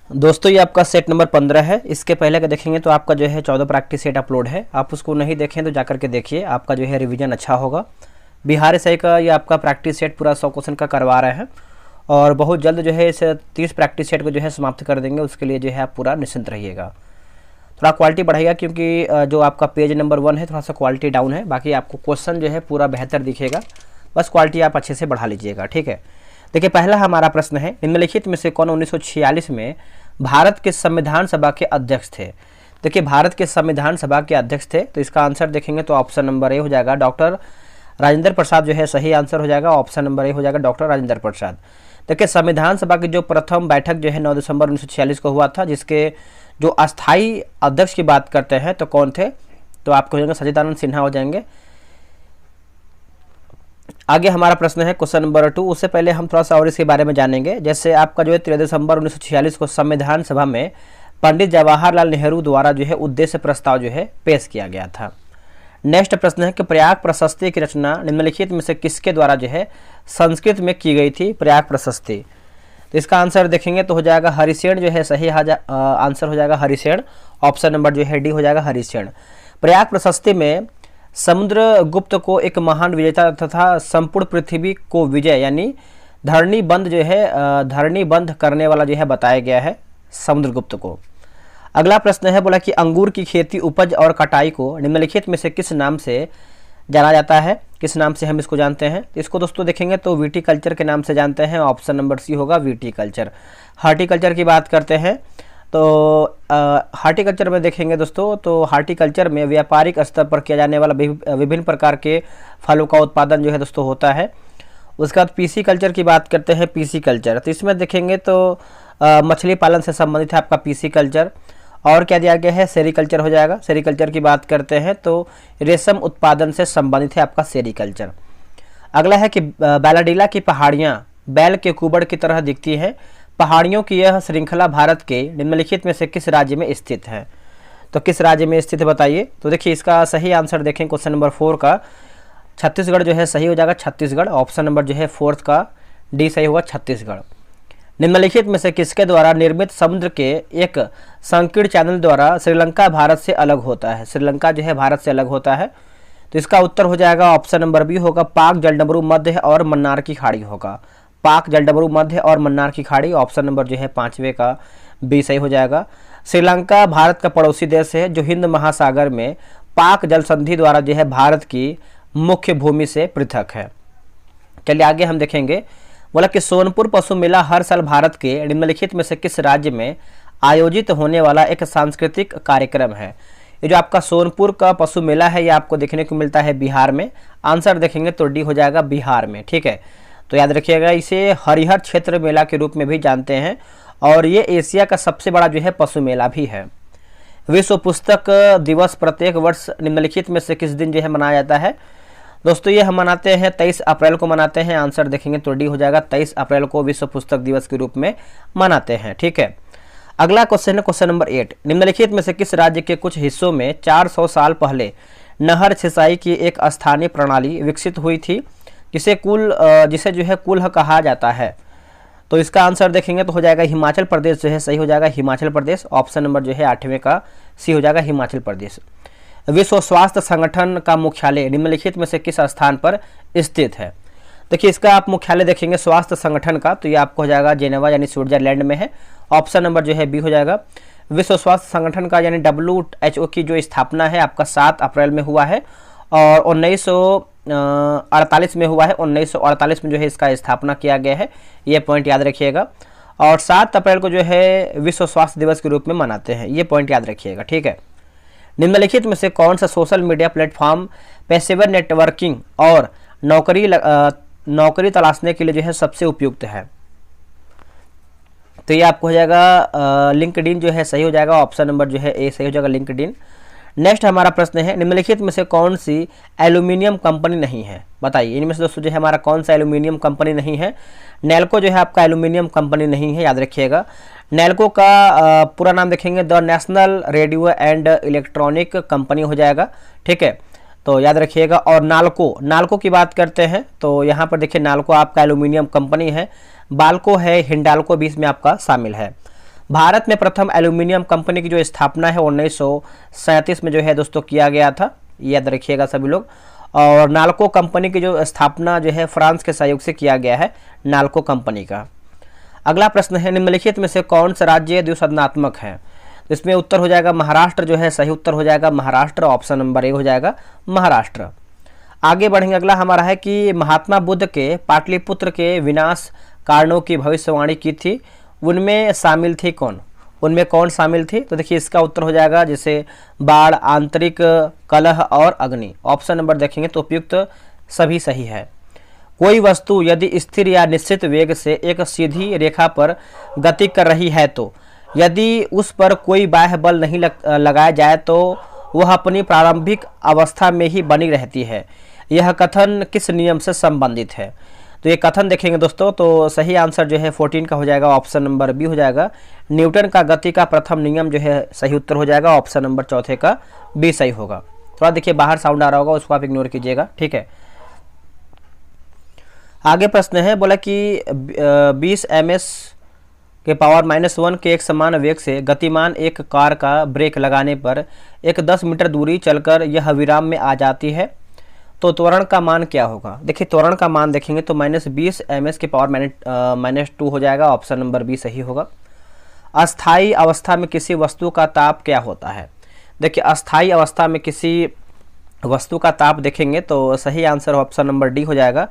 दोस्तों ये आपका सेट नंबर 15 है। इसके पहले का देखेंगे तो आपका जो है 14 प्रैक्टिस सेट अपलोड है। आप उसको नहीं देखें तो जाकर के देखिए, आपका जो है रिवीजन अच्छा होगा। बिहार एसआई का ये आपका प्रैक्टिस सेट पूरा 100 क्वेश्चन का करवा रहे हैं और बहुत जल्द जो है इस 30 प्रैक्टिस सेट को जो है समाप्त कर देंगे। उसके लिए जो है आप पूरा निश्चिंत रहिएगा। थोड़ा क्वालिटी बढ़ाइएगा क्योंकि जो आपका पेज नंबर 1 है थोड़ा सा क्वालिटी डाउन है। बाकी आपको क्वेश्चन जो है पूरा बेहतर दिखेगा, बस क्वालिटी आप अच्छे से बढ़ा लीजिएगा, ठीक है। देखिए पहला हमारा प्रश्न है, निम्नलिखित में से कौन 1946 में भारत के संविधान सभा के अध्यक्ष थे। देखिए भारत के संविधान सभा के अध्यक्ष थे तो इसका आंसर देखेंगे तो ऑप्शन नंबर ए हो जाएगा, डॉक्टर राजेंद्र प्रसाद जो है सही आंसर हो जाएगा। ऑप्शन नंबर ए हो जाएगा डॉक्टर राजेंद्र प्रसाद। देखिए संविधान सभा की जो प्रथम बैठक जो है 9 दिसंबर 1946 को हुआ था, जिसके जो अस्थाई अध्यक्ष की बात करते हैं तो कौन थे, तो आपको हो जाएंगे सच्चिदानंद सिन्हा हो जाएंगे। आगे हमारा प्रश्न है क्वेश्चन नंबर 2। उससे पहले हम थोड़ा सा और इसके बारे में जानेंगे। जैसे आपका जो है 13 दिसंबर 1946 को संविधान सभा में पंडित जवाहरलाल नेहरू द्वारा जो है उद्देश्य प्रस्ताव जो है पेश किया गया था। नेक्स्ट प्रश्न है कि प्रयाग प्रशस्ति की रचना निम्नलिखित में से किसके द्वारा जो है संस्कृत में की गई थी। प्रयाग प्रशस्ति, तो इसका आंसर देखेंगे तो हो जाएगा हरिसेन जो है सही आंसर हो जाएगा हरिसेन। ऑप्शन नंबर जो है डी हो जाएगा हरिसेन। प्रयाग प्रशस्ति में समुद्रगुप्त को एक महान विजेता तथा संपूर्ण पृथ्वी को विजय यानी धरणी बंद करने वाला जो है बताया गया है समुद्रगुप्त को। अगला प्रश्न है, बोला कि अंगूर की खेती, उपज और कटाई को निम्नलिखित में से किस नाम से जाना जाता है। किस नाम से हम इसको जानते हैं, तो इसको दोस्तों देखेंगे तो विटीकल्चर के नाम से जानते हैं। ऑप्शन नंबर सी होगा विटीकल्चर। हार्टिकल्चर की बात करते हैं तो हार्टिकल्चर में देखेंगे दोस्तों तो हार्टिकल्चर में व्यापारिक स्तर पर किया जाने वाला विभिन्न प्रकार के फलों का उत्पादन जो है दोस्तों होता है। उसके बाद पीसी कल्चर की बात करते हैं, पीसी कल्चर, तो इसमें देखेंगे तो मछली पालन से संबंधित है आपका पीसी कल्चर। और क्या दिया गया है, सेरीकल्चर हो जाएगा। सेरीकल्चर की बात करते हैं तो रेशम उत्पादन से संबंधित है आपका सेरीकल्चर। अगला है कि बैलाडीला की पहाड़ियाँ बैल के कुबड़ की तरह दिखती हैं। पहाड़ियों की यह श्रृंखला भारत के निम्नलिखित में से किस राज्य में स्थित है, तो किस राज्य में स्थित है बताइए। तो देखिए इसका सही आंसर देखें क्वेश्चन नंबर 4 का छत्तीसगढ़ जो है सही हो जाएगा छत्तीसगढ़। ऑप्शन नंबर जो है 4 का डी सही होगा छत्तीसगढ़। निम्नलिखित में से किसके द्वारा निर्मित समुद्र के एक संकीर्ण चैनल द्वारा श्रीलंका भारत से अलग होता है। श्रीलंका जो है भारत से अलग होता है, तो इसका उत्तर हो जाएगा ऑप्शन नंबर बी होगा पाक जलडमरू मध्य और मन्नार की खाड़ी होगा। पाक जलडमरू मध्य और मन्नार की खाड़ी। ऑप्शन नंबर जो है 5वें का बी सही हो जाएगा। श्रीलंका भारत का पड़ोसी देश है जो हिंद महासागर में पाक जल संधि द्वारा जो है भारत की मुख्य भूमि से पृथक है। चलिए आगे हम देखेंगे, बोला कि सोनपुर पशु मेला हर साल भारत के निम्नलिखित में से किस राज्य में आयोजित होने वाला एक सांस्कृतिक कार्यक्रम है। ये जो आपका सोनपुर का पशु मेला है ये आपको देखने को मिलता है बिहार में। आंसर देखेंगे तो डी हो जाएगा बिहार में, ठीक है। तो याद रखिएगा इसे हरिहर क्षेत्र मेला के रूप में भी जानते हैं और ये एशिया का सबसे बड़ा जो है पशु मेला भी है। विश्व पुस्तक दिवस प्रत्येक वर्ष निम्नलिखित में से किस दिन जो है मनाया जाता है। दोस्तों ये हम मनाते हैं 23 अप्रैल को मनाते हैं। आंसर देखेंगे तो डी हो जाएगा 23 अप्रैल को विश्व पुस्तक दिवस के रूप में मनाते हैं, ठीक है। अगला क्वेश्चन है क्वेश्चन नंबर 8। निम्नलिखित में से किस राज्य के कुछ हिस्सों में 400 साल पहले नहर सिंचाई की एक स्थानीय प्रणाली विकसित हुई थी जिसे जो है कुल्ह कहा जाता है। तो इसका आंसर देखेंगे तो हो जाएगा हिमाचल प्रदेश जो है सही हो जाएगा हिमाचल प्रदेश। ऑप्शन नंबर जो है 8वें का सी हो जाएगा हिमाचल प्रदेश। विश्व स्वास्थ्य संगठन का मुख्यालय निम्नलिखित में से किस स्थान पर स्थित है। देखिए इसका आप मुख्यालय देखेंगे स्वास्थ्य संगठन का तो ये आपको हो जाएगा जेनेवा यानी स्विट्जरलैंड में है। ऑप्शन नंबर जो है बी हो जाएगा। विश्व स्वास्थ्य संगठन का यानी WHO की जो स्थापना है आपका 7 अप्रैल में हुआ है और 1948 में हुआ है। 1948 में जो है इसका स्थापना किया गया है, ये पॉइंट याद रखिएगा। और 7 अप्रैल को जो है विश्व स्वास्थ्य दिवस के रूप में मनाते हैं, ये पॉइंट याद रखिएगा, ठीक है। निम्नलिखित में से कौन सा सोशल मीडिया प्लेटफॉर्म पेशेवर नेटवर्किंग और नौकरी तलाशने के लिए जो है सबसे उपयुक्त है। तो ये आपको हो जाएगा लिंक्डइन जो है सही हो जाएगा। ऑप्शन नंबर जो है ए सही हो जाएगा लिंक्डइन। नेक्स्ट हमारा प्रश्न है, निम्नलिखित में से कौन सी एल्यूमिनियम कंपनी नहीं है, बताइए। इनमें से दोस्तों जो है हमारा कौन सा एल्यूमिनियम कंपनी नहीं है। नेल्को जो है आपका एल्यूमिनियम कंपनी नहीं है, याद रखिएगा। नेल्को का पूरा नाम देखेंगे the national radio and electronic company हो जाएगा, ठीक है। तो याद रखिएगा। और नाल्को की बात करते हैं तो यहाँ पर देखिए नाल्को आपका एल्यूमिनियम कंपनी है। बाल्को है, हिंडाल्को भी इसमें आपका शामिल है। भारत में प्रथम एल्यूमिनियम कंपनी की जो स्थापना है 1937 में जो है दोस्तों किया गया था, याद रखिएगा सभी लोग। और नाल्को कंपनी की जो स्थापना जो है फ्रांस के सहयोग से किया गया है, नाल्को कंपनी का। अगला प्रश्न है, निम्नलिखित में से कौन सा राज्य द्विसदनात्मक है? तो इसमें उत्तर हो जाएगा महाराष्ट्र, जो है सही उत्तर हो जाएगा महाराष्ट्र, ऑप्शन नंबर ए हो जाएगा महाराष्ट्र। आगे बढ़ेंगे, अगला हमारा है कि महात्मा बुद्ध के पाटलिपुत्र के विनाश कारणों की भविष्यवाणी की थी, उनमें शामिल थी कौन? उनमें कौन शामिल थी? तो देखिए इसका उत्तर हो जाएगा जैसे बाढ़, आंतरिक कलह और अग्नि। ऑप्शन नंबर देखेंगे तो उपयुक्त सभी सही है। कोई वस्तु यदि स्थिर या निश्चित वेग से एक सीधी रेखा पर गति कर रही है तो यदि उस पर कोई बाह्य बल नहीं लगाया जाए तो वह अपनी प्रारंभिक अवस्था में ही बनी रहती है। यह कथन किस नियम से संबंधित है? तो ये कथन देखेंगे दोस्तों तो सही आंसर जो है 14 का हो जाएगा, ऑप्शन नंबर बी हो जाएगा। न्यूटन का गति का प्रथम नियम जो है सही उत्तर हो जाएगा, ऑप्शन नंबर चौथे का बी सही होगा। थोड़ा देखिए बाहर साउंड आ रहा होगा, उसको आप इग्नोर कीजिएगा, ठीक है। आगे प्रश्न है, बोला कि 20 ms के पावर -1 के एक समान वेग से गतिमान एक कार का ब्रेक लगाने पर एक 10 मीटर दूरी चलकर यह विराम में आ जाती है, तो त्वरण का मान क्या होगा? देखिए त्वरण का मान देखेंगे तो -20 ms के पावर -2 हो जाएगा, ऑप्शन नंबर बी सही होगा। अस्थायी अवस्था में किसी वस्तु का ताप क्या होता है? देखिए अस्थायी अवस्था में किसी वस्तु का ताप देखेंगे तो सही आंसर ऑप्शन नंबर डी हो जाएगा।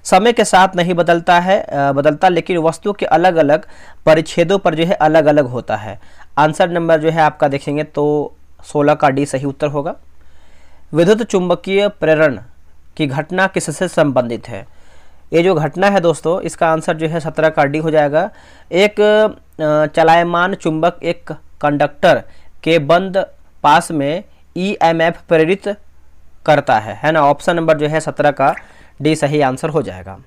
समय के साथ नहीं बदलता, लेकिन वस्तु के अलग अलग परिच्छेदों पर जो है अलग अलग होता है। आंसर नंबर जो है आपका देखेंगे तो 16 का डी सही उत्तर होगा। विद्युत चुंबकीय प्रेरण की घटना किससे संबंधित है? ये जो घटना है दोस्तों इसका आंसर जो है 17 का डी हो जाएगा। एक चलायमान चुंबक एक कंडक्टर के बंद पास में EMF प्रेरित करता है ना, ऑप्शन नंबर जो है 17 का डी सही आंसर हो जाएगा।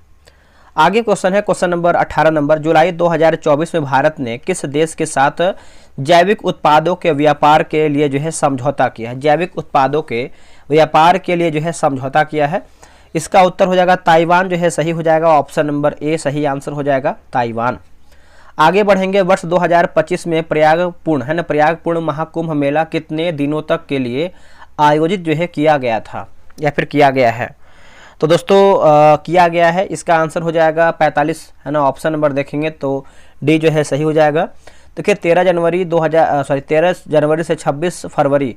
आगे क्वेश्चन है, क्वेश्चन नंबर 18 नंबर, जुलाई 2024 में भारत ने किस देश के साथ जैविक उत्पादों के व्यापार के लिए जो है समझौता किया है? जैविक उत्पादों के व्यापार के लिए जो है समझौता किया है, इसका उत्तर हो जाएगा ताइवान, जो है सही हो जाएगा, ऑप्शन नंबर ए सही आंसर हो जाएगा ताइवान। आगे बढ़ेंगे, वर्ष 2025 में प्रयागपूर्ण महाकुंभ मेला कितने दिनों तक के लिए आयोजित जो है किया गया था या फिर किया गया है? तो दोस्तों किया गया है, इसका आंसर हो जाएगा 45 है ना, ऑप्शन नंबर देखेंगे तो डी जो है सही हो जाएगा। देखिए 13 जनवरी से 26 फरवरी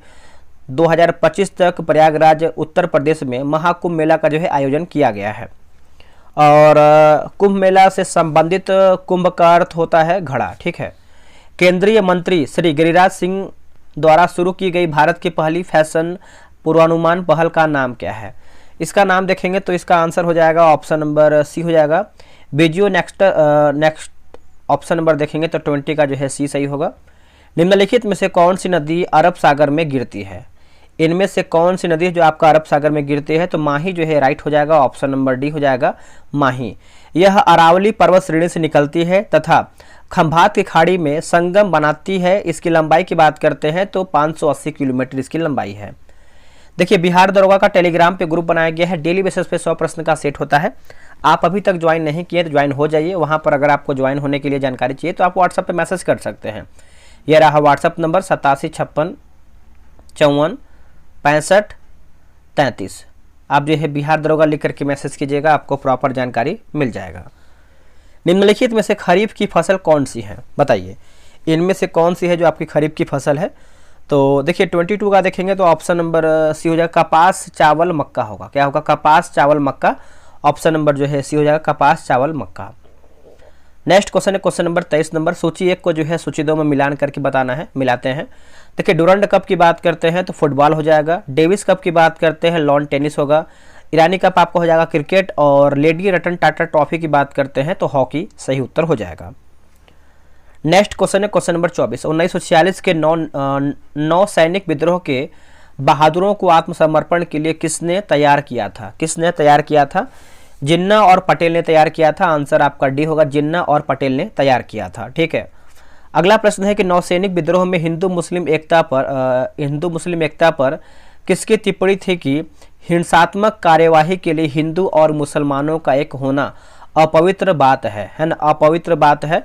2025 तक प्रयागराज उत्तर प्रदेश में महाकुंभ मेला का जो है आयोजन किया गया है। और कुंभ मेला से संबंधित कुंभ का अर्थ होता है घड़ा, ठीक है। केंद्रीय मंत्री श्री गिरिराज सिंह द्वारा शुरू की गई भारत की पहली फैशन पूर्वानुमान पहल का नाम क्या है? इसका नाम देखेंगे तो इसका आंसर हो जाएगा ऑप्शन नंबर सी हो जाएगा, बीजियो नेक्स्ट ऑप्शन नंबर देखेंगे तो 20 का जो है सी सही होगा। निम्नलिखित में से कौन सी नदी अरब सागर में गिरती है? इनमें से कौन सी नदी जो आपका अरब सागर में गिरती है? तो माही जो है राइट हो जाएगा, ऑप्शन नंबर डी हो जाएगा माही। यह अरावली पर्वत श्रेणी से निकलती है तथा खंभात की खाड़ी में संगम बनाती है। इसकी लंबाई की बात करते हैं तो 580 किलोमीटर इसकी लंबाई है। देखिए बिहार दरोगा का टेलीग्राम पे ग्रुप बनाया गया है, डेली बेसिस पे 100 प्रश्न का सेट होता है। आप अभी तक ज्वाइन नहीं किए तो ज्वाइन हो जाइए। वहां पर अगर आपको ज्वाइन होने के लिए जानकारी चाहिए तो आप व्हाट्सएप पे मैसेज कर सकते हैं। यह रहा व्हाट्सएप नंबर 8756546533। आप जो है बिहार दरोगा लिख करके मैसेज कीजिएगा, आपको प्रॉपर जानकारी मिल जाएगा। निम्नलिखित में से खरीफ की फसल कौन सी है? बताइए इनमें से कौन सी है जो आपकी खरीफ की फसल है? तो देखिए 22 का देखेंगे तो ऑप्शन नंबर सी हो जाएगा, कपास चावल मक्का होगा। क्या होगा? कपास चावल मक्का, ऑप्शन नंबर जो है सी हो जाएगा, कपास चावल मक्का। नेक्स्ट क्वेश्चन है क्वेश्चन नंबर 23 नंबर, सूची 1 को जो है सूची 2 में मिलान करके बताना है, मिलाते हैं। देखिए डुरंड कप की बात करते हैं तो फुटबॉल हो जाएगा, डेविस कप की बात करते हैं लॉन टेनिस होगा, ईरानी कप आपको हो जाएगा क्रिकेट, और लेडी रतन टाटा ट्रॉफी की बात करते हैं तो हॉकी सही उत्तर हो जाएगा। नेक्स्ट क्वेश्चन है क्वेश्चन नंबर 24, 1946 के नौ सैनिक विद्रोह के बहादुरों को आत्मसमर्पण के लिए किसने तैयार किया था? किसने तैयार किया था? जिन्ना और पटेल ने तैयार किया था। आंसर आपका डी होगा, जिन्ना और पटेल ने तैयार किया था, ठीक है। अगला प्रश्न है कि नौसैनिक विद्रोह में हिंदू मुस्लिम एकता पर किसकी टिप्पणी थी कि हिंसात्मक कार्यवाही के लिए हिंदू और मुसलमानों का एक होना अपवित्र बात है ना, अपवित्र बात है।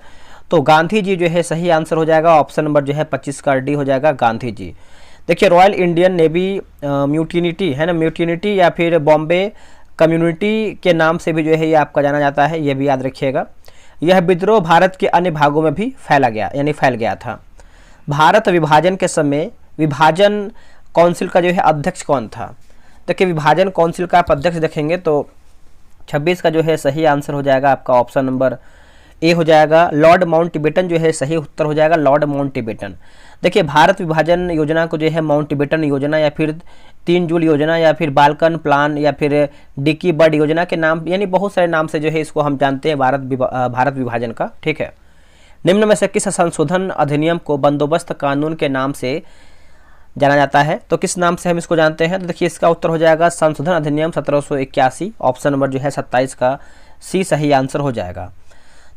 तो गांधी जी जो है सही आंसर हो जाएगा। ऑप्शन नंबर जो है 25 का डी हो जाएगा, गांधी जी। देखिए रॉयल इंडियन नेवी म्यूटिनिटी है ना, म्यूटिनिटी या फिर बॉम्बे कम्युनिटी के नाम से भी जो है ये आपका जाना जाता है, ये भी याद रखिएगा। यह विद्रोह भारत के अन्य भागों में भी फैल गया था। भारत विभाजन के समय विभाजन काउंसिल का जो है अध्यक्ष कौन था? देखिए विभाजन काउंसिल का आप अध्यक्ष देखेंगे तो 26 का जो है सही आंसर हो जाएगा आपका ऑप्शन नंबर ए हो जाएगा। लॉर्ड माउंटबेटन जो है सही उत्तर हो जाएगा, लॉर्ड माउंटबेटन। देखिए भारत विभाजन योजना को जो है माउंटबेटन योजना या फिर 3 जूल योजना या फिर बाल्कन प्लान या फिर डिकी बर्ड योजना के नाम, यानी बहुत सारे नाम से जो है इसको हम जानते हैं भारत विभाजन का, ठीक है। निम्न में से किस संशोधन अधिनियम को बंदोबस्त कानून के नाम से जाना जाता है? तो किस नाम से हम इसको जानते हैं? तो देखिए इसका उत्तर हो जाएगा संशोधन अधिनियम 1781। ऑप्शन नंबर जो है 27 का सी सही आंसर हो जाएगा।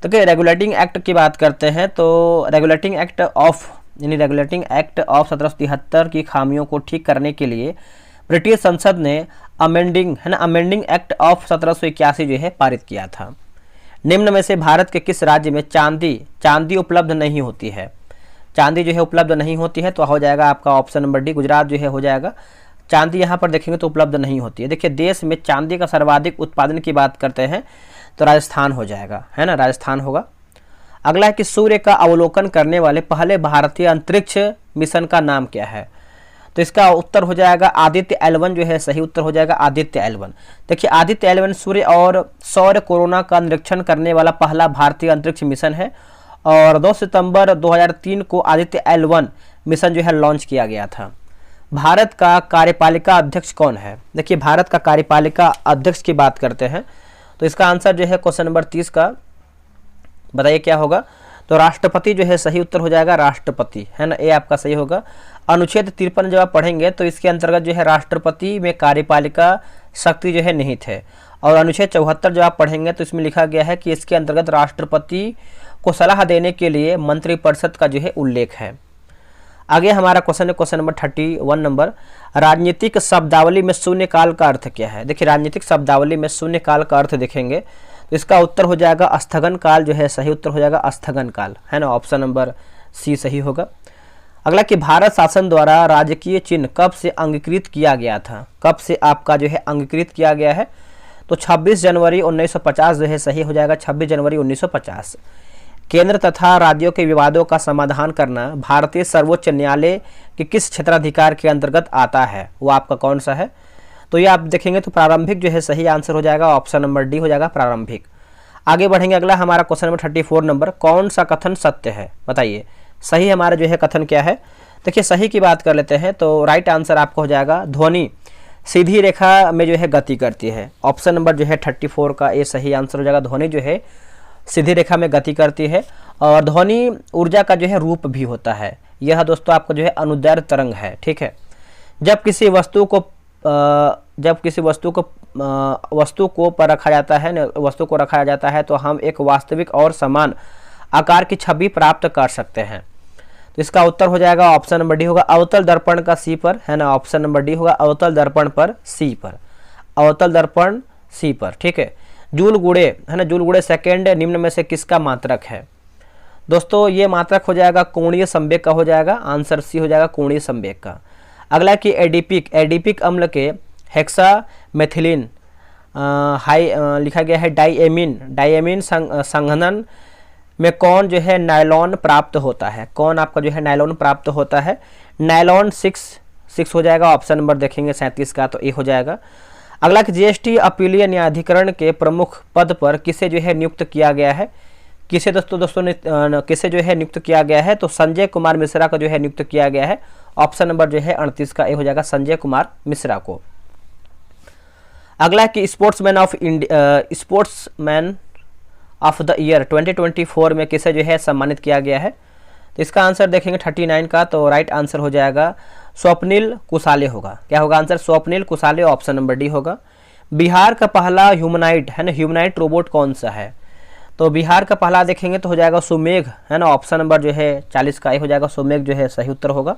तो क्या रेगुलेटिंग एक्ट की बात करते हैं तो रेगुलेटिंग एक्ट ऑफ 1773 की खामियों को ठीक करने के लिए ब्रिटिश संसद ने अमेंडिंग एक्ट ऑफ 1781 जो है पारित किया था। निम्न में से भारत के किस राज्य में चांदी उपलब्ध नहीं होती है? चांदी जो है उपलब्ध नहीं होती है तो हो जाएगा आपका ऑप्शन नंबर डी, गुजरात जो है हो जाएगा। चांदी यहाँ पर देखेंगे तो उपलब्ध नहीं होती है। देखिए देश में चांदी का सर्वाधिक उत्पादन की बात करते हैं तो राजस्थान हो जाएगा, है ना, राजस्थान होगा। अगला है कि सूर्य का अवलोकन करने वाले पहले भारतीय अंतरिक्ष मिशन का नाम क्या है? तो इसका उत्तर हो जाएगा आदित्य L1 जो है सही उत्तर हो जाएगा, आदित्य L1। देखिए आदित्य L1 सूर्य और सौर कोरोना का निरीक्षण करने वाला पहला भारतीय अंतरिक्ष मिशन है और 2 सितंबर 2003 को आदित्य L1 मिशन जो है लॉन्च किया गया था। भारत का कार्यपालिका अध्यक्ष कौन है? देखिए भारत का कार्यपालिका अध्यक्ष की बात करते हैं तो इसका आंसर जो है क्वेश्चन नंबर 30 का बताइए क्या होगा? तो राष्ट्रपति जो है सही उत्तर हो जाएगा, राष्ट्रपति, है ना, ये आपका सही होगा। अनुच्छेद 53 जब आप पढ़ेंगे तो इसके अंतर्गत जो है राष्ट्रपति में कार्यपालिका शक्ति जो है निहित है और अनुच्छेद 74 जब आप पढ़ेंगे तो इसमें लिखा गया है कि इसके अंतर्गत राष्ट्रपति को सलाह देने के लिए मंत्रिपरिषद का जो है उल्लेख है। आगे हमारा क्वेश्चन है क्वेश्चन नंबर 31 नंबर, राजनीतिक शब्दावली में शून्यकाल का अर्थ क्या है? देखिए राजनीतिक शब्दावली में शून्यकाल का अर्थ देखेंगे तो इसका उत्तर हो जाएगा स्थगन काल जो है सही उत्तर हो जाएगा, स्थगन काल, है ना, ऑप्शन नंबर सी सही होगा। अगला कि भारत शासन द्वारा राजकीय चिन्ह कब से अंगीकृत किया गया था? कब से आपका जो है अंगीकृत किया गया है? तो 26 जनवरी 1950 जो है सही हो जाएगा, 26 जनवरी 1950। केंद्र तथा राज्यों के विवादों का समाधान करना भारतीय सर्वोच्च न्यायालय के किस क्षेत्राधिकार के अंतर्गत आता है? वो आपका कौन सा है? तो ये आप देखेंगे तो प्रारंभिक जो है सही आंसर हो जाएगा, ऑप्शन नंबर डी हो जाएगा, प्रारंभिक। आगे बढ़ेंगे, अगला हमारा क्वेश्चन नंबर 34 नंबर, कौन सा कथन सत्य है? बताइए सही हमारा जो है कथन क्या है? देखिए सही की बात कर लेते हैं तो राइट आंसर आपको हो जाएगा ध्वनि सीधी रेखा में जो है गति करती है। ऑप्शन नंबर जो है 34 का ये सही आंसर हो जाएगा, ध्वनि जो है सीधी रेखा में गति करती है और ध्वनि ऊर्जा का जो है रूप भी होता है। यह दोस्तों आपको जो है अनुदैर्ध्य तरंग है, ठीक है। जब किसी वस्तु को पर रखा जाता है, वस्तु को रखाया जाता है तो हम एक वास्तविक और समान आकार की छवि प्राप्त कर सकते हैं। तो इसका उत्तर हो जाएगा ऑप्शन नंबर डी होगा, अवतल दर्पण का सी पर, है ना, ऑप्शन नंबर डी होगा, अवतल दर्पण पर सी पर, अवतल दर्पण सी पर, ठीक है। जूल गुड़े, है ना, जूल गुड़े सेकेंड निम्न में से किसका मात्रक है? दोस्तों ये मात्रक हो जाएगा कोणीय संवेग का हो जाएगा, आंसर सी हो जाएगा कोणीय संवेग का। अगला कि एडिपिक अम्ल के हेक्सामेथिलीन लिखा गया है डाइएमीन संघनन में कौन जो है नायलॉन प्राप्त होता है? कौन आपका जो है नायलॉन प्राप्त होता है? नायलॉन 6 हो जाएगा, ऑप्शन नंबर देखेंगे 37 का तो ए हो जाएगा। अगला कि जीएसटी अपीलीय न्यायाधिकरण के प्रमुख पद पर किसे जो है नियुक्त किया गया है? किसे दोस्तों ने किसे जो है नियुक्त किया गया है? तो संजय कुमार मिश्रा को जो है नियुक्त किया गया है, ऑप्शन नंबर जो है 38 का ए हो जाएगा, संजय कुमार मिश्रा को। अगला कि स्पोर्ट्समैन ऑफ द ईयर 2024 में किसे जो है सम्मानित किया गया है? तो इसका आंसर देखेंगे 39 का तो राइट आंसर हो जाएगा स्वप्निल कुसाले होगा। क्या होगा आंसर? स्वप्निल कुसाले, ऑप्शन नंबर डी होगा। बिहार का पहला ह्यूमनाइट, है ना, ह्यूमनाइट रोबोट कौन सा है? तो बिहार का पहला देखेंगे तो हो जाएगा सुमेघ, है ना, ऑप्शन नंबर जो है 40 का ए हो जाएगा, सुमेघ जो है सही उत्तर होगा।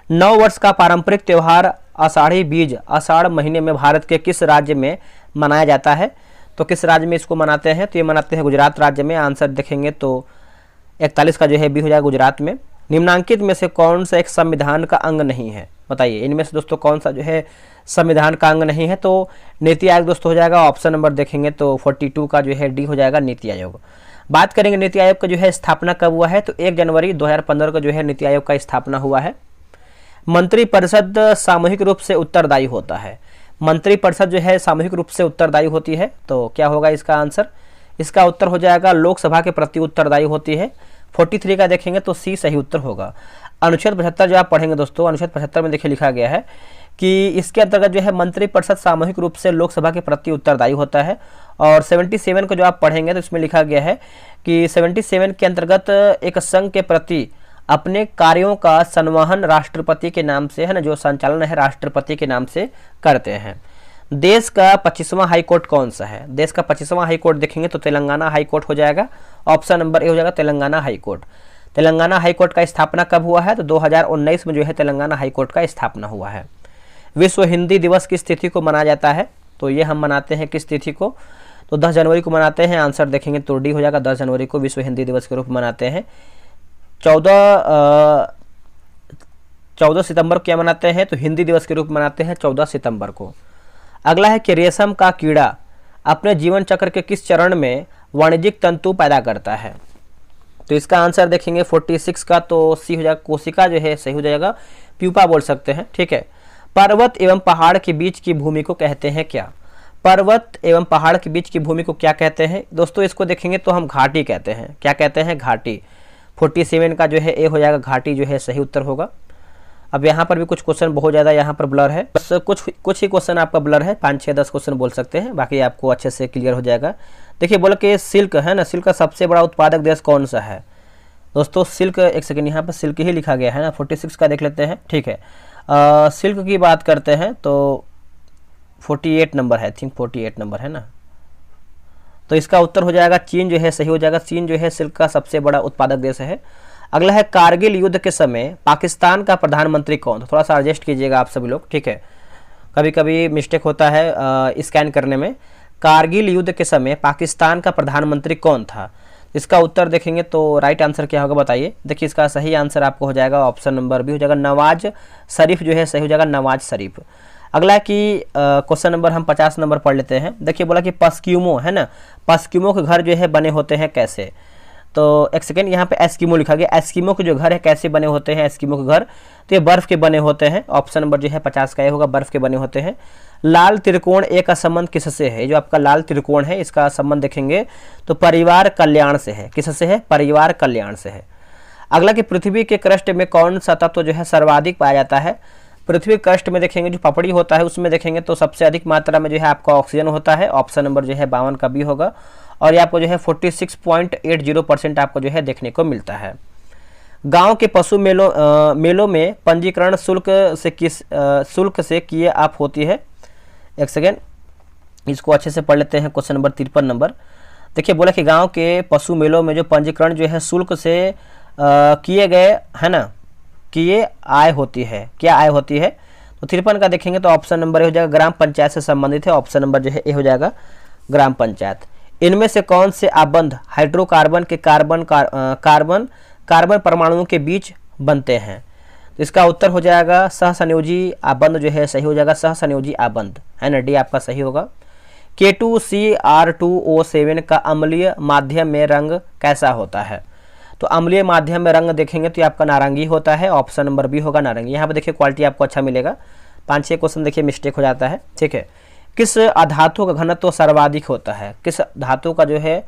9 वर्ष का पारंपरिक त्यौहार आषाढ़ी बीज आषाढ़ महीने में भारत के किस राज्य में मनाया जाता है? तो किस राज्य में इसको मनाते हैं? तो ये मनाते हैं गुजरात राज्य में, आंसर देखेंगे तो 41 का जो है बी हो जाएगा गुजरात में। निम्नांकित में से कौन सा एक संविधान का अंग नहीं है, बताइए इनमें से दोस्तों कौन सा जो है संविधान का अंग नहीं है। तो नीति आयोग दोस्तों हो जाएगा, ऑप्शन नंबर देखेंगे तो 42 का जो है डी हो जाएगा नीति आयोग। बात करेंगे नीति आयोग का जो है स्थापना कब हुआ है, तो 1 जनवरी 2015 को जो है नीति आयोग का स्थापना हुआ है। मंत्रिपरिषद सामूहिक रूप से उत्तरदायी होता है, मंत्रिपरिषद जो है सामूहिक रूप से उत्तरदायी होती है, तो क्या होगा इसका आंसर, इसका उत्तर हो जाएगा लोकसभा के प्रति उत्तरदायी होती है। 43 का देखेंगे तो सी सही उत्तर होगा। अनुच्छेद 75 जो आप पढ़ेंगे दोस्तों, अनुच्छेद 75 में देखिए लिखा गया है कि इसके अंतर्गत जो है मंत्रिपरिषद सामूहिक रूप से लोकसभा के प्रति उत्तरदायी होता है। और 77 को जो आप पढ़ेंगे तो इसमें लिखा गया है कि 77 के अंतर्गत एक संघ के प्रति अपने कार्यों का संवहन राष्ट्रपति के नाम से, है ना, जो संचालन है राष्ट्रपति के नाम से करते हैं। देश का 25वां हाई कोर्ट कौन सा है, देश का 25वां हाई कोर्ट देखेंगे तो तेलंगाना हाई कोर्ट हो जाएगा, ऑप्शन नंबर ए हो जाएगा Telangana high court. Telangana high court का स्थापना कब हुआ है, तो 2019 में जो है तेलंगाना हाई कोर्ट का स्थापना हुआ है। विश्व हिंदी दिवस किस तिथि को मनाया जाता है, तो ये हम मनाते हैं किस तिथि को, तो 10 जनवरी को मनाते हैं। आंसर देखेंगे तो डी हो जाएगा, 10 जनवरी को विश्व हिंदी दिवस के रूप में मनाते हैं। 14 सितंबर को क्या मनाते हैं, तो हिंदी दिवस के रूप में मनाते हैं 14 सितंबर को। अगला है कि रेशम का कीड़ा अपने जीवन चक्र के किस चरण में वाणिज्यिक तंतु पैदा करता है, तो इसका आंसर देखेंगे 46 का तो सी हो जाएगा, कोशिका जो है सही हो जाएगा, प्यूपा बोल सकते हैं, ठीक है। पर्वत एवं पहाड़ के बीच की भूमि को कहते हैं क्या, पर्वत एवं पहाड़ के बीच की भूमि को क्या कहते हैं दोस्तों, इसको देखेंगे तो हम घाटी कहते हैं, क्या कहते हैं, घाटी। 47 का जो है ए हो जाएगा, घाटी जो है सही उत्तर होगा। अब यहाँ पर भी कुछ क्वेश्चन बहुत ज़्यादा यहाँ पर ब्लर है, बस कुछ ही क्वेश्चन आपका ब्लर है, 5, 6, 10 क्वेश्चन बोल सकते हैं, बाकी आपको अच्छे से क्लियर हो जाएगा। देखिए बोला कि सिल्क है ना, सिल्क का सबसे बड़ा उत्पादक देश कौन सा है दोस्तों, सिल्क, एक सेकेंड यहाँ पर सिल्क ही लिखा गया है ना, 46 का देख लेते हैं, ठीक है। सिल्क की बात करते हैं तो 48 नंबर है, आई थिंक 48 नंबर है ना, तो इसका उत्तर हो जाएगा चीन जो है सही हो जाएगा, चीन जो है सिल्क का सबसे बड़ा उत्पादक देश है। अगला है कारगिल युद्ध के समय पाकिस्तान का प्रधानमंत्री कौन, तो थोड़ा सा एडजस्ट कीजिएगा आप सभी लोग, ठीक है, कभी कभी मिस्टेक होता है स्कैन करने में। कारगिल युद्ध के समय पाकिस्तान का प्रधानमंत्री कौन था, इसका उत्तर देखेंगे तो राइट आंसर क्या होगा बताइए। देखिए इसका सही आंसर आपको हो जाएगा ऑप्शन नंबर बी हो जाएगा, नवाज शरीफ जो है सही हो जाएगा, नवाज शरीफ। अगला कि क्वेश्चन नंबर हम 50 नंबर पढ़ लेते हैं। देखिए बोला कि पस्क्यूमो है ना, पस्क्यूमो के घर जो है बने होते हैं कैसे, तो एक सेकेंड यहाँ पे एस्किमो लिखा गया, एस्किमो के जो घर है कैसे बने होते हैं, एस्किमो के घर तो ये बर्फ के बने होते हैं, ऑप्शन नंबर जो है 50 का ये होगा, बर्फ के बने होते हैं। लाल त्रिकोण ए का संबंध किससे है, जो आपका लाल त्रिकोण है इसका संबंध देखेंगे तो परिवार कल्याण से है, किससे है, परिवार कल्याण से है। अगला कि पृथ्वी के क्रस्ट में कौन सा तत्व जो है सर्वाधिक पाया जाता है, पृथ्वी क्रस्ट में देखेंगे जो पपड़ी होता है उसमें देखेंगे तो सबसे अधिक मात्रा में जो है आपका ऑक्सीजन होता है, ऑप्शन नंबर जो है 52 का बी होगा, और ये आपको जो है 46.80% आपको जो है देखने को मिलता है। गांव के पशु मेलों में पंजीकरण शुल्क से किए आप होती है, एक सेकेंड इसको अच्छे से पढ़ लेते हैं। क्वेश्चन नंबर 53 नंबर देखिए बोला कि गांव के पशु मेलों में जो पंजीकरण जो है शुल्क से किए गए है ना, किए आय होती है, क्या आय होती है, तो 53 का देखेंगे तो ऑप्शन नंबर ए हो जाएगा, ग्राम पंचायत से संबंधित है, ऑप्शन नंबर जो है ए हो जाएगा, ग्राम पंचायत। इनमें से कौन से आबंध हाइड्रोकार्बन के कार्बन परमाणुओं के बीच बनते हैं, तो इसका उत्तर हो जाएगा सहसंयोजी आबंध जो है सही हो जाएगा, सहसंयोजी आबंध है ना, डी आपका सही होगा। K2CR2O7 का अम्लीय माध्यम में रंग कैसा होता है, तो अम्लीय माध्यम में रंग देखेंगे तो ये आपका नारंगी होता है, ऑप्शन नंबर बी होगा नारंगी। यहाँ पे देखिए क्वालिटी आपको अच्छा मिलेगा, 5-6 क्वेश्चन देखिए मिस्टेक हो जाता है, ठीक है। किस अधातु का घनत्व सर्वाधिक होता है, किस धातु का जो है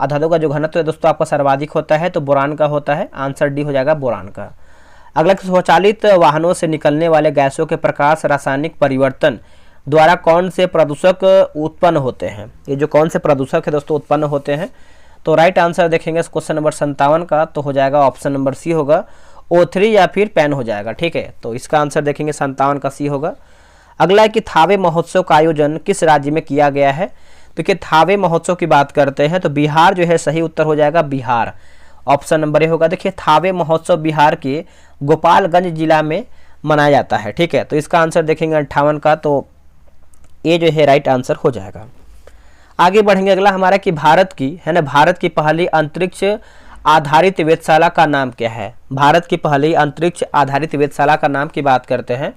अधातु का जो घनत्व है दोस्तों आपका सर्वाधिक होता है, तो बोरान का होता है, आंसर डी हो जाएगा बोरान का। अगला स्वचालित वाहनों से निकलने वाले गैसों के प्रकाश रासायनिक परिवर्तन द्वारा कौन से प्रदूषक उत्पन्न होते हैं, ये जो कौन से प्रदूषक है दोस्तों उत्पन्न होते हैं, तो राइट आंसर देखेंगे क्वेश्चन नंबर 57 का तो हो जाएगा ऑप्शन नंबर सी होगा, O3 या फिर पैन हो जाएगा, ठीक है। तो इसका आंसर देखेंगे 57 का सी होगा। अगला है कि थावे महोत्सव का आयोजन किस राज्य में किया गया है, तो कि थावे महोत्सव की बात करते हैं तो बिहार जो है सही उत्तर हो जाएगा, बिहार, ऑप्शन नंबर ए होगा। देखिए थावे महोत्सव बिहार के गोपालगंज जिला में मनाया जाता है, ठीक है। तो इसका आंसर देखेंगे 58 का, तो ए जो है राइट आंसर हो जाएगा। आगे बढ़ेंगे, अगला हमारा कि भारत की है ना, भारत की पहली अंतरिक्ष आधारित वेधशाला का नाम क्या है? भारत की पहली अंतरिक्ष आधारित वेधशाला का नाम की बात करते हैं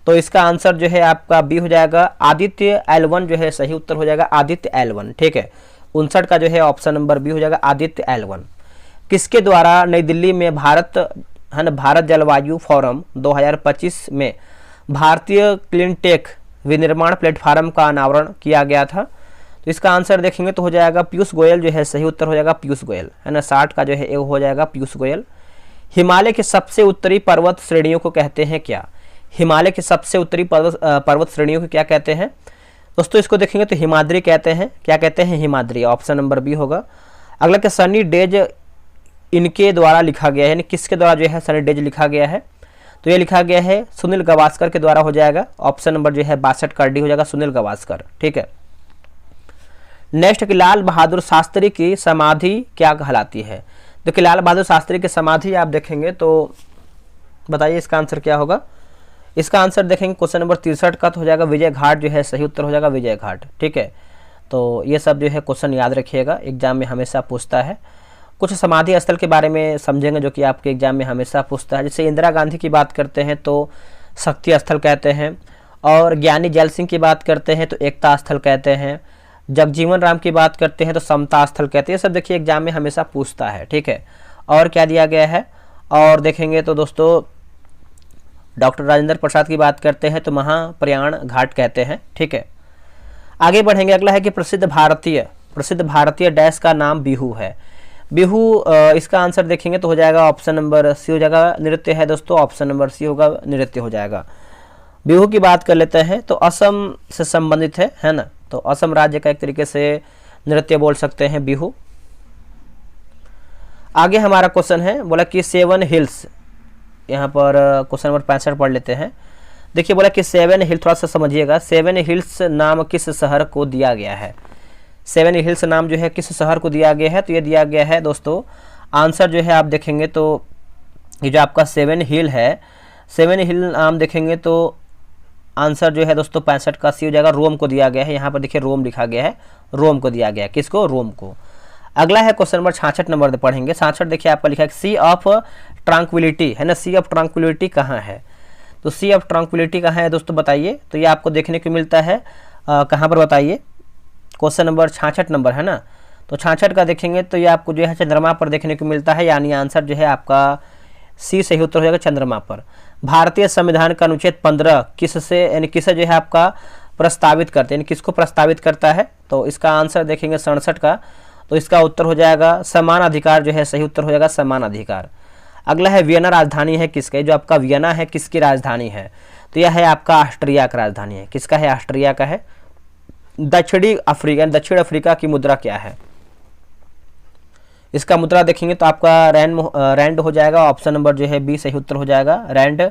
तो इसका आंसर जो है आपका बी हो जाएगा, आदित्य L1 जो है सही उत्तर हो जाएगा, आदित्य L1। ठीक है, 59 का जो है ऑप्शन नंबर बी हो जाएगा, आदित्य L1। किसके द्वारा नई दिल्ली में भारत है ना भारत जलवायु फोरम 2025 में भारतीय क्लीन टेक विनिर्माण प्लेटफॉर्म का अनावरण किया गया था? तो इसका आंसर देखेंगे तो हो जाएगा पीयूष गोयल जो है सही उत्तर हो जाएगा, पीयूष गोयल है ना, 60 का जो है हो जाएगा पीयूष गोयल। हिमालय के सबसे उत्तरी पर्वत श्रेणियों को कहते हैं क्या? हिमालय के सबसे उत्तरी पर्वत श्रेणियों को क्या कहते हैं दोस्तों? इसको देखेंगे तो हिमाद्री कहते हैं। क्या कहते हैं? हिमाद्री। ऑप्शन नंबर बी होगा। अगला क्या सनी डेज इनके द्वारा लिखा गया है, यानी किसके द्वारा जो है सनी डेज लिखा गया है? तो ये लिखा गया है सुनील गावस्कर के द्वारा हो जाएगा। ऑप्शन नंबर जो है 62 का डी हो जाएगा, सुनील गावस्कर। ठीक है, नेक्स्ट कि लाल बहादुर शास्त्री की समाधि क्या कहलाती है? देखिए लाल बहादुर शास्त्री की समाधि आप देखेंगे तो बताइए इसका आंसर क्या होगा? इसका आंसर देखेंगे क्वेश्चन नंबर 63 का तो हो जाएगा विजय घाट जो है सही उत्तर हो जाएगा, विजय घाट। ठीक है, तो ये सब जो है क्वेश्चन याद रखिएगा, एग्जाम में हमेशा पूछता है। कुछ समाधि स्थल के बारे में समझेंगे जो कि आपके एग्जाम में हमेशा पूछता है। जैसे इंदिरा गांधी की बात करते हैं तो शक्ति स्थल कहते हैं, और ज्ञानी जैल सिंह की बात करते हैं तो एकता स्थल कहते हैं, जगजीवन राम की बात करते हैं तो समता स्थल कहते हैं। ये सब देखिए एग्जाम में हमेशा पूछता है। ठीक है, और क्या दिया गया है? और देखेंगे तो दोस्तों डॉक्टर राजेंद्र प्रसाद की बात करते हैं तो महाप्रयाण घाट कहते हैं। ठीक है, आगे बढ़ेंगे। अगला है कि प्रसिद्ध भारतीय डैश का नाम बिहू है। बिहू इसका आंसर देखेंगे तो हो जाएगा ऑप्शन नंबर सी हो जाएगा, नृत्य है दोस्तों। ऑप्शन नंबर सी होगा, नृत्य हो जाएगा। बिहू की बात कर लेते हैं तो असम से संबंधित है ना, तो असम राज्य का एक तरीके से नृत्य बोल सकते हैं बिहू। आगे हमारा क्वेश्चन है, बोला कि 7 हिल्स, यहाँ पर क्वेश्चन नंबर 65 पढ़ लेते हैं। देखिए बोला कि 7 हिल, थोड़ा सा समझिएगा, 7 हिल्स नाम किस शहर को दिया गया है? 7 हिल्स नाम जो है किस शहर को दिया गया है? तो ये दिया गया है दोस्तों, आंसर जो है आप देखेंगे तो ये जो आपका 7 हिल है, 7 हिल नाम देखेंगे तो आंसर जो है दोस्तों 65 का सी हो जाएगा, रोम को दिया गया है। यहाँ पर देखिए रोम लिखा गया है, रोम को दिया गया है। किसको? रोम को। अगला है क्वेश्चन नंबर 66 नंबर पढ़ेंगे। 66 देखिए आपका लिखा है सी ऑफ ट्रांक्विलिटी है ना, सी ऑफ ट्रांक्विलिटी कहाँ है? तो सी ऑफ ट्रांक्विलिटी कहाँ है दोस्तों बताइए? तो ये आपको देखने को मिलता है कहाँ पर बताइए? क्वेश्चन नंबर 66 नंबर है ना, तो 66 का देखेंगे तो ये आपको जो है चंद्रमा पर देखने को मिलता है, यानी आंसर जो है आपका सी सही उत्तर हो जाएगा, चंद्रमा पर। भारतीय संविधान का अनुच्छेद 15 किससे यानी किसे जो है आपका प्रस्तावित करते हैं, यानी किसको प्रस्तावित करता है? तो इसका आंसर देखेंगे 67 का, तो इसका उत्तर हो जाएगा समान अधिकार जो है सही उत्तर हो जाएगा, समान अधिकार। अगला है वियना राजधानी है किसका? जो आपका वियना है किसकी राजधानी है? तो यह है आपका ऑस्ट्रिया का राजधानी है। किसका है? ऑस्ट्रिया का है। दक्षिण अफ्रीका की मुद्रा क्या है? इसका मुद्रा देखेंगे तो आपका रैंड हो जाएगा। ऑप्शन नंबर जो है बी सही उत्तर हो जाएगा, रैंड।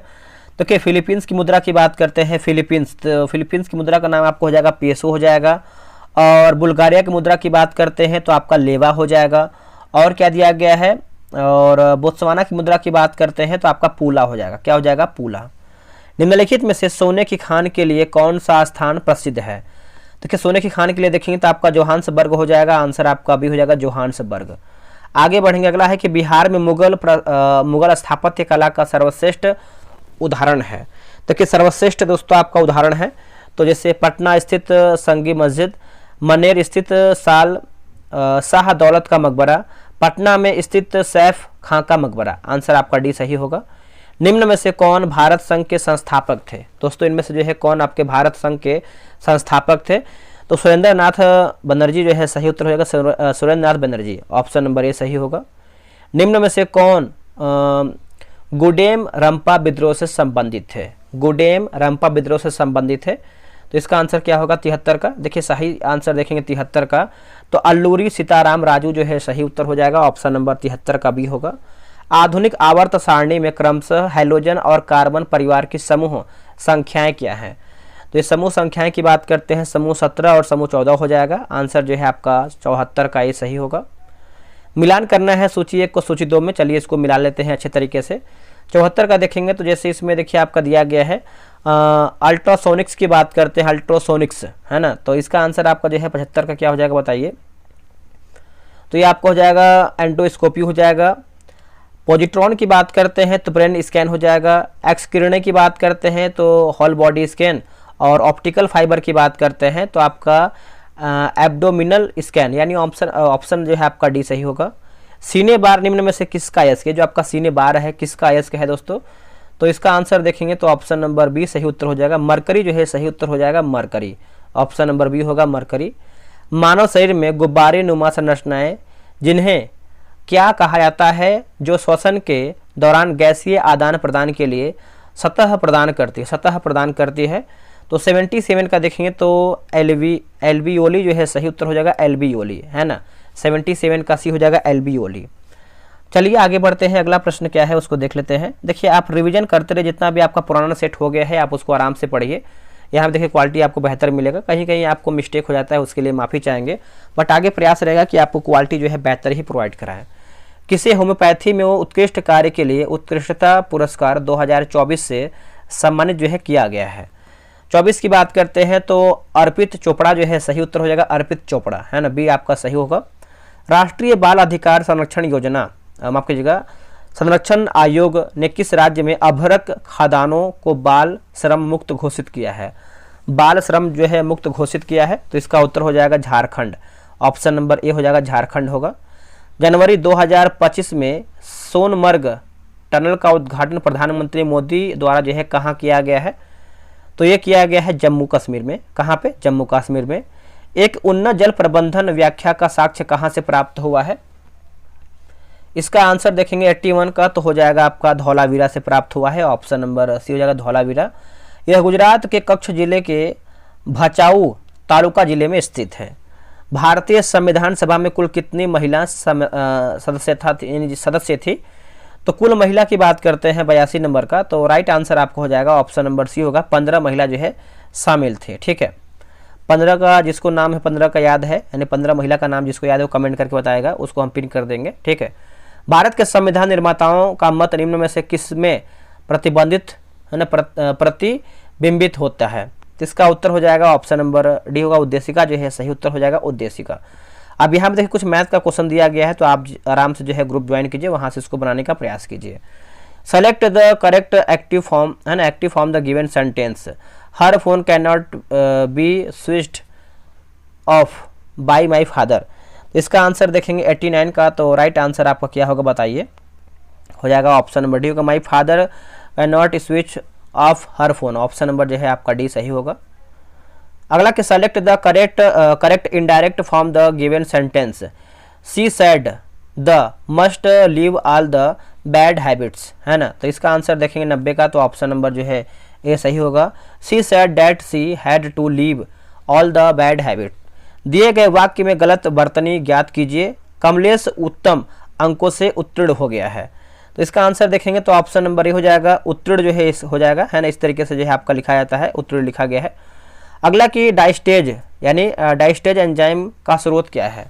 तो क्या फिलीपींस की मुद्रा की बात करते हैं, फिलीपींस, तो फिलीपींस की मुद्रा का नाम आपको हो जाएगा पेसो हो जाएगा। और बुल्गारिया की मुद्रा की बात करते हैं तो आपका लेवा हो जाएगा। और क्या दिया गया है? और बोत्सवाना की मुद्रा की बात करते हैं तो आपका पूला हो जाएगा। क्या हो जाएगा? पूला। निम्नलिखित में से सोने की खान के लिए कौन सा स्थान प्रसिद्ध है? देखिए सोने की खान के लिए देखेंगे तो आपका जोहान्सबर्ग हो जाएगा, आंसर आपका भी हो जाएगा जोहान्सबर्ग। आगे बढ़ेंगे। अगला है कि बिहार में मुगल स्थापत्य कला का सर्वश्रेष्ठ उदाहरण है। देखिए सर्वश्रेष्ठ दोस्तों आपका उदाहरण है तो जैसे पटना स्थित संगी मस्जिद, मनेर स्थित शाह दौलत का मकबरा, पटना में स्थित सैफ खां का मकबरा, आंसर आपका डी सही होगा। निम्न में से कौन भारत संघ के संस्थापक थे? दोस्तों इनमें से जो है कौन आपके भारत संघ के संस्थापक थे? तो सुरेंद्र नाथ बनर्जी जो है सही उत्तर हो जाएगा, सुरेंद्र नाथ बनर्जी। ऑप्शन नंबर ए सही होगा। निम्न में से कौन गुडेम रंपा विद्रोह से संबंधित थे? गुडेम रंपा विद्रोह से संबंधित है तो इसका आंसर क्या होगा? 73 का। देखिए सही आंसर देखेंगे 73 का, तो अल्लूरी सीताराम राजू जो है सही उत्तर हो जाएगा। ऑप्शन नंबर 73 का भी होगा। आधुनिक आवर्त सारणी में क्रमशः हैलोजन और कार्बन परिवार की समूह संख्याएं क्या हैं? तो ये समूह संख्याएं की बात करते हैं, समूह 17 और समूह 14 हो जाएगा। आंसर जो है आपका 74 का ये सही होगा। मिलान करना है सूची 1 को सूची 2 में, चलिए इसको मिला लेते हैं अच्छे तरीके से। 74 का देखेंगे तो जैसे इसमें देखिए आपका दिया गया है अल्ट्रासोनिक्स की बात करते हैं, अल्ट्रासोनिक्स है ना, तो इसका आंसर आपका जो है 75 का क्या हो जाएगा बताइए? तो ये आपको हो जाएगा एंडोस्कोपी हो जाएगा। पॉजिट्रॉन की बात करते हैं तो ब्रेन स्कैन हो जाएगा। एक्स किरणें की बात करते हैं तो होल बॉडी स्कैन, और ऑप्टिकल फाइबर की बात करते हैं तो आपका एब्डोमिनल स्कैन, यानी ऑप्शन जो है आपका डी सही होगा। सीने बार निम्न में से किसका अयस्क है, जो आपका सीने बार है किसका अयस्क है दोस्तों, तो इसका आंसर देखेंगे तो ऑप्शन नंबर बी सही उत्तर हो जाएगा। मरकरी जो है सही उत्तर हो जाएगा मरकरी, ऑप्शन नंबर बी होगा मरकरी। मानव शरीर में गुब्बारे नुमा संरचनाएं जिन्हें क्या कहा जाता है, जो श्वसन के दौरान गैसीय आदान प्रदान के लिए सतह प्रदान करती है, तो 77 का देखेंगे तो एल्वियोली जो है सही उत्तर हो जाएगा एल्वियोली, है ना। 77 का सी हो जाएगा एल्वियोली। चलिए आगे बढ़ते हैं, अगला प्रश्न क्या है उसको देख लेते हैं। देखिए आप रिवीजन करते रहे, जितना भी आपका पुराना सेट हो गया है आप उसको आराम से पढ़िए। यहाँ देखिए क्वालिटी आपको बेहतर मिलेगा, कहीं कहीं आपको मिस्टेक हो जाता है उसके लिए माफ़ी चाहेंगे, बट आगे प्रयास रहेगा कि आपको क्वालिटी जो है बेहतर ही प्रोवाइड कराएं। किसे होम्योपैथी में वो उत्कृष्ट कार्य के लिए उत्कृष्टता पुरस्कार 2024 से सम्मानित जो है किया गया है। 24 की बात करते हैं तो अर्पित चोपड़ा जो है सही उत्तर हो जाएगा अर्पित चोपड़ा, है ना, बी आपका सही होगा। राष्ट्रीय बाल अधिकार संरक्षण योजना, माफ कीजिएगा, संरक्षण आयोग ने किस राज्य में अभ्रक खदानों को बाल श्रम मुक्त घोषित किया है, बाल श्रम जो है मुक्त घोषित किया है, तो इसका उत्तर हो जाएगा झारखंड, ऑप्शन नंबर ए हो जाएगा झारखंड होगा। जनवरी 2025 में सोनमर्ग टनल का उद्घाटन प्रधानमंत्री मोदी द्वारा जो है कहाँ किया गया है, तो ये किया गया है जम्मू कश्मीर में। कहाँ पे, जम्मू कश्मीर में। एक उन्नत जल प्रबंधन व्याख्या का साक्ष्य कहाँ से प्राप्त हुआ है, इसका आंसर देखेंगे 81 का तो हो जाएगा आपका धौलावीरा से प्राप्त हुआ है, ऑप्शन नंबर सी हो जाएगा धौलावीरा। यह गुजरात के कच्छ जिले के भचाऊ तालुका जिले में स्थित है। भारतीय संविधान सभा में कुल कितनी महिला सदस्य थी, तो कुल महिला की बात करते हैं 82 नंबर का, तो राइट आंसर आपको हो जाएगा ऑप्शन नंबर सी होगा, 15 महिला जो है शामिल थे। ठीक है, 15 का जिसको नाम है 15 का याद है, यानी 15 महिला का नाम जिसको याद है वो कमेंट करके बताएगा, उसको हम पिन कर देंगे। ठीक है, भारत के संविधान निर्माताओं का मत निम्न में से किस में प्रतिबंधित है ना प्रतिबिंबित होता है, तो इसका उत्तर हो जाएगा ऑप्शन नंबर डी होगा उद्देशिका जो है सही उत्तर हो जाएगा उद्देशिका। अब यहाँ पे देखिए कुछ मैथ का क्वेश्चन दिया गया है, तो आप आराम से जो है ग्रुप ज्वाइन कीजिए, वहाँ से इसको बनाने का प्रयास कीजिए। Select the correct active form, है ना, active form the given sentence, her phone can not be switched off bye my father, इसका आंसर देखेंगे 89 का, तो राइट आंसर आपका क्या होगा बताइए, हो जाएगा ऑप्शन नंबर डी होगा, my father can not switch of her phone, option number जो है आपका डी सही होगा। अगला कि select the correct indirect form the given sentence, she said the must leave all the bad habits, है ना, तो इसका आंसर देखेंगे 90 का, तो ऑप्शन नंबर जो है ए सही होगा, she said that she had to leave all the bad habit. दिए गए वाक्य में गलत वर्तनी ज्ञात कीजिए, कमलेश उत्तम अंकों से उत्तीर्ण हो गया है, तो इसका आंसर देखेंगे तो ऑप्शन नंबर ए हो जाएगा उत्तीर्ण जो है इस हो जाएगा, है ना, इस तरीके से जो है आपका लिखा जाता है, उत्तीर्ण लिखा गया है। अगला कि डाइस्टेज यानी डाइस्टेज एंजाइम का स्रोत क्या है,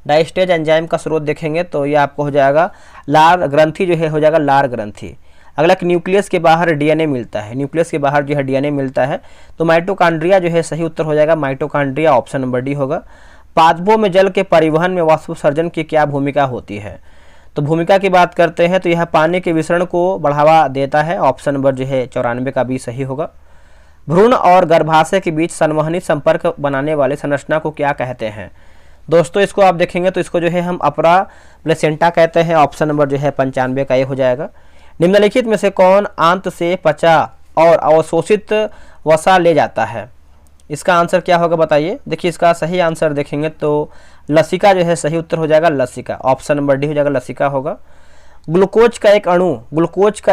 डाइस्टेज एंजाइम का स्रोत देखेंगे तो ये आपको हो जाएगा लार ग्रंथि जो है हो जाएगा लार ग्रंथि। अगला कि न्यूक्लियस के बाहर डीएनए मिलता है, न्यूक्लियस के बाहर जो है डीएनए मिलता है, तो माइटोकॉन्ड्रिया जो है सही उत्तर हो जाएगा माइटोकॉन्ड्रिया, ऑप्शन नंबर डी होगा। पादपों में जल के परिवहन में वाष्पोत्सर्जन की क्या भूमिका होती है, तो भूमिका की बात करते हैं तो यह पानी के विसरण को बढ़ावा देता है, ऑप्शन नंबर जो है 94 का बी सही होगा। भ्रूण और गर्भाशय के बीच संवहनी संपर्क बनाने वाले संरचना को क्या कहते हैं, दोस्तों इसको आप देखेंगे तो इसको जो है हम अपरा प्लेसेंटा कहते हैं, ऑप्शन नंबर जो है 95 का ये हो जाएगा। निम्नलिखित में से कौन आंत से पचा और अवशोषित वसा ले जाता है, इसका आंसर क्या होगा बताइए। देखिए इसका सही आंसर देखेंगे तो लसिका जो है सही उत्तर हो जाएगा लसिका, ऑप्शन नंबर डी हो जाएगा लसिका होगा। ग्लूकोज का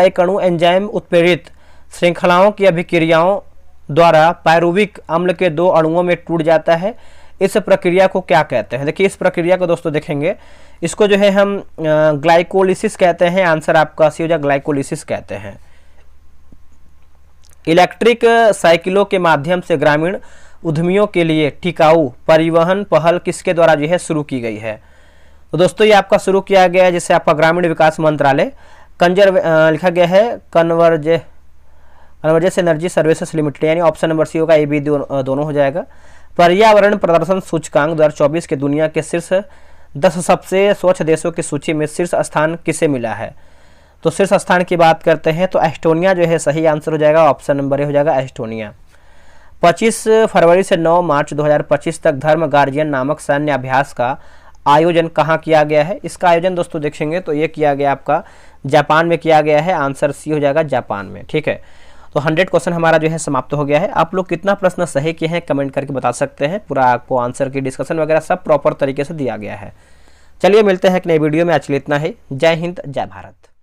एक अणु एंजाइम उत्प्रेरित श्रृंखलाओं की अभिक्रियाओं द्वारा पायरुविक अम्ल के 2 अणुओं में टूट जाता है, इस प्रक्रिया को क्या कहते हैं। देखिए इस प्रक्रिया को दोस्तों देखेंगे, इसको जो है हम ग्लाइकोलिसिस कहते हैं, आंसर आपका सी हो जाएगा ग्लाइकोलिसिस कहते हैं। इलेक्ट्रिक साइकिलों के माध्यम से ग्रामीण उद्यमियों के लिए टिकाऊ परिवहन पहल किसके द्वारा जो है शुरू की गई है, तो दोस्तों ये आपका शुरू किया गया है जिससे आपका ग्रामीण विकास मंत्रालय लिखा गया है कन्वर्जेंस एनर्जी सर्विसेज लिमिटेड, यानी ऑप्शन नंबर सी होगा, ए बी दोनों हो जाएगा। पर्यावरण प्रदर्शन सूचकांक 2024 के दुनिया के शीर्ष 10 सबसे स्वच्छ देशों की सूची में शीर्ष स्थान किसे मिला है? तो शीर्ष स्थान की बात करते हैं तो एस्टोनिया जो है सही आंसर हो जाएगा, ऑप्शन नंबर ए हो जाएगा एस्टोनिया। 25 फरवरी से 9 मार्च 2025 तक धर्म गार्जियन नामक सैन्य अभ्यास का आयोजन कहाँ किया गया है? इसका आयोजन दोस्तों देखेंगे तो ये किया गया आपका जापान में किया गया है, आंसर सी हो जाएगा जापान में। ठीक है, तो 100 क्वेश्चन हमारा जो है समाप्त हो गया है। आप लोग कितना प्रश्न सही किए हैं कमेंट करके बता सकते हैं, पूरा आपको आंसर की डिस्कशन वगैरह सब प्रॉपर तरीके से दिया गया है। चलिए मिलते हैं एक नई वीडियो में, आज के लिए इतना ही। जय हिंद, जय भारत।